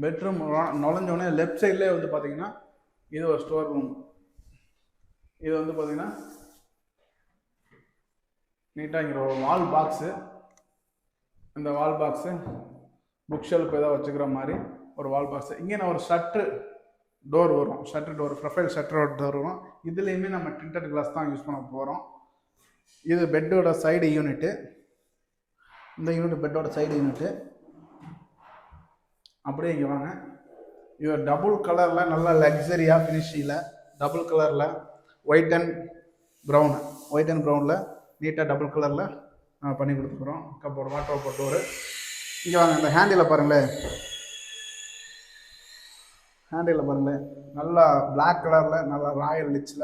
Bedroom நுழைஞ்சோடனே left சைட்லேயே வந்து பார்த்தீங்கன்னா இது ஒரு ஸ்டோர் ரூம். இது வந்து பார்த்தீங்கன்னா நீட்டாக இங்கே ஒரு வால் பாக்ஸு. இந்த வால் பாக்ஸு புக் ஷெல்ஃப் ஏதாவது வச்சுக்கிற மாதிரி ஒரு வால் பாக்ஸு. இங்கே நான் ஒரு ஷட்ரு டோர் வரும், ஷட்ரு டோர், ப்ரொஃபைல் ஷட்டரோட டோர் வரும். இதுலேயுமே நம்ம டிண்டட் கிளாஸ் தான் யூஸ் பண்ண போகிறோம். இது பெட்டோட சைடு யூனிட்டு. இந்த யூனிட் பெட்டோட சைடு யூனிட்டு. அப்படியே இங்கே வாங்க. இது டபுள் கலரில் நல்லா லக்ஸரியாக ஃபினிஷிங்கில் டபுள் கலரில் ஒயிட் அண்ட் ப்ரௌனில் நீட்டாக டபுள் கலரில் பண்ணி கொடுத்துக்குறோம். Cupboard water door. இங்கே வாங்க, இந்த ஹேண்டில் பாருங்களேன், நல்லா பிளாக் கலரில் நல்லா ராயல் ரிச்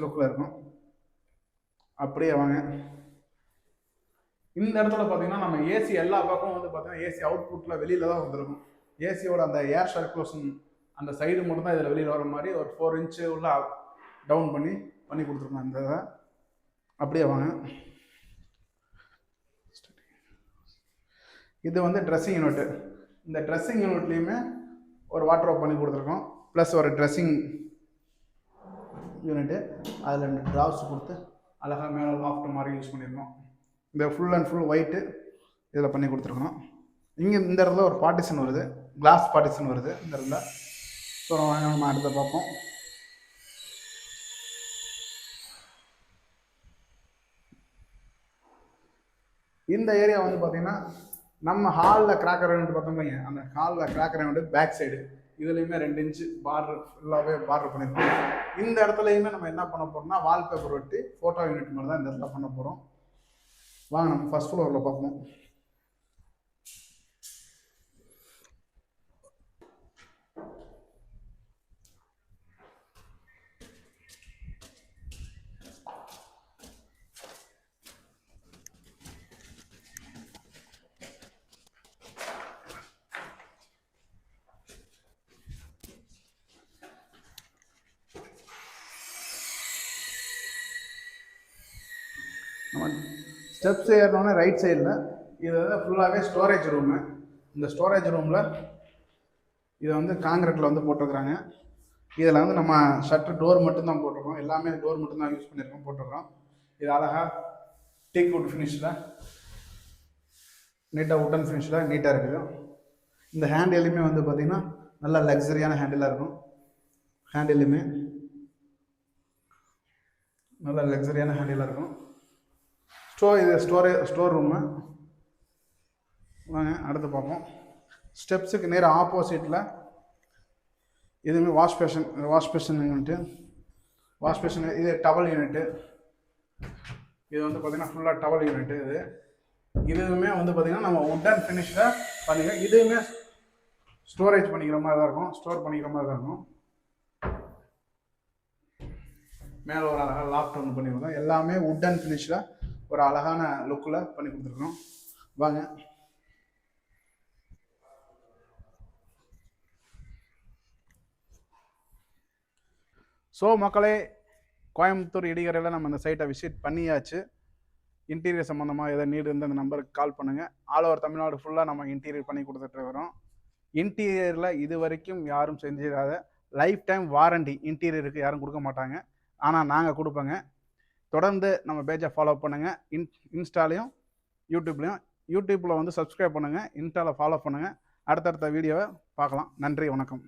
லுக்கில் இருக்கும். அப்படியே வாங்க. இந்த இடத்துல பார்த்தீங்கன்னா நம்ம ஏசி எல்லா பக்கமும் வந்து பார்த்தீங்கன்னா ஏசி அவுட்புட்டில் வெளியில் தான் வந்துருக்கும். ஏசியோட அந்த ஏர் சர்க்குலேஷன் அந்த சைடு மட்டும் தான் இதில் வெளியில் வர மாதிரி ஒரு 4 இன்ச்சு உள்ள டவுன் பண்ணி கொடுத்துருக்கோம் இந்த இதை. அப்படியே வாங்க. இது வந்து ட்ரெஸ்ஸிங் யூனிட்டு. இந்த ட்ரெஸ்ஸிங் யூனிட்லேயுமே ஒரு வாட்ரோப் பண்ணி கொடுத்துருக்கோம். ப்ளஸ் ஒரு ட்ரெஸ்ஸிங் யூனிட்டு. அதில் 2 ட்ராப்ஸ் கொடுத்து அழகாக மேலே லாஃப்ட் மாதிரி யூஸ் பண்ணியிருக்கோம். இந்த ஃபுல் அண்ட் ஃபுல் ஒயிட்டு இதில் பண்ணி கொடுத்துருக்கோம். இங்கே இந்த இடத்துல ஒரு பார்ட்டிஷன் வருது, கிளாஸ் பார்ட்டிஷன் வருது இந்த இடத்துல. ஸோ நம்ம அடுத்த பார்ப்போம். இந்த ஏரியா வந்து பார்த்தீங்கன்னா நம்ம ஹாலில் கிராக்கர் யூனிட் பார்த்தோம் இல்லைங்க, அந்த ஹாலில் கிராக்கர் யூனிட் பேக் சைடு இதுலேயுமே 2 இன்ச்சு பார்டர் ஃபுல்லாகவே பார்டர் பண்ணியிருக்கோம். இந்த இடத்துலையுமே நம்ம என்ன பண்ண போகிறோம்னா வால்பேப்பர் ஒட்டி ஃபோட்டோ யூனிட் மாதிரி தான் இந்த இடத்துல பண்ண போகிறோம். வாங்க நம்ம ஃபர்ஸ்ட் ஃப்ளோரில் பார்ப்போம். நம்ம ஸ்டெப்ஸ் ஏறினோடனே ரைட் சைடில் இது வந்து ஃபுல்லாகவே ஸ்டோரேஜ் ரூமு. இந்த ஸ்டோரேஜ் ரூமில் இதை வந்து காங்கிரீட்டில் வந்து போட்டிருக்கிறாங்க. இதில் வந்து நம்ம ஷட்டர் டோர் மட்டும்தான் போட்டிருக்கோம், எல்லாமே டோர் மட்டும்தான் யூஸ் பண்ணியிருக்கோம் போட்டிருக்கோம். இது அழகாக டீக் வுட் ஃபினிஷில் நீட்டாக உட்டன் ஃபினிஷில் நீட்டாக இருக்குது. இந்த ஹேண்டிலுமே வந்து பார்த்திங்கன்னா நல்லா லக்ஸரியான ஹேண்டிலாக இருக்கும். ஹேண்டிலுமே நல்லா லக்ஸரியான ஹேண்டிலாக இருக்கும். இது ஸ்டோர் ரூமு. வாங்க அடுத்து பார்ப்போம். ஸ்டெப்ஸுக்கு நேராக ஆப்போசிட்டில் இதுவுமே வாஷ் பேஷன் யூனிட்டு. இது டவல் யூனிட்டு. இது வந்து பார்த்திங்கன்னா ஃபுல்லாக டவல் யூனிட்டு. இதுவுமே வந்து பார்த்திங்கன்னா நம்ம உட்டன் ஃபினிஷில் பண்ணிக்கிறோம். இதுவுமே ஸ்டோரேஜ் பண்ணிக்கிற மாதிரி தான் இருக்கும், ஸ்டோர் பண்ணிக்கிற மாதிரி தான் இருக்கும். மேலே ஒரு அழகாக லாஃப்ட் ஒன்று பண்ணியிருக்கோம். எல்லாமே உட்டன் ஃபினிஷில் ஒரு அழகான லுக்கில் பண்ணி கொடுத்துருக்கோம். வாங்க. ஸோ மக்களே, கோயம்புத்தூர் இடிகரையில் நம்ம இந்த சைட்டை விசிட் பண்ணியாச்சு. இன்டீரியர் சம்மந்தமாக எதாவது நீடு இருந்து அந்த நம்பருக்கு கால் பண்ணுங்கள். ஆல் ஓவர் தமிழ்நாடு ஃபுல்லாக நம்ம இன்டீரியர் பண்ணி கொடுத்துட்டு வரோம். இன்டீரியரில் இது வரைக்கும் யாரும் செஞ்சிடாத லைஃப் டைம் வாரண்டி இன்டீரியருக்கு யாரும் கொடுக்க மாட்டாங்க. ஆனால் நாங்கள் கொடுப்போங்க. தொடர்ந்து நம்ம பேஜை ஃபாலோ பண்ணுங்கள். இன்ஸ்டாலையும் யூடியூப்பில் வந்து சப்ஸ்கிரைப் பண்ணுங்கள், இன்ஸ்டாவில் ஃபாலோ பண்ணுங்கள். அடுத்தடுத்த வீடியோவை பார்க்கலாம். நன்றி, வணக்கம்.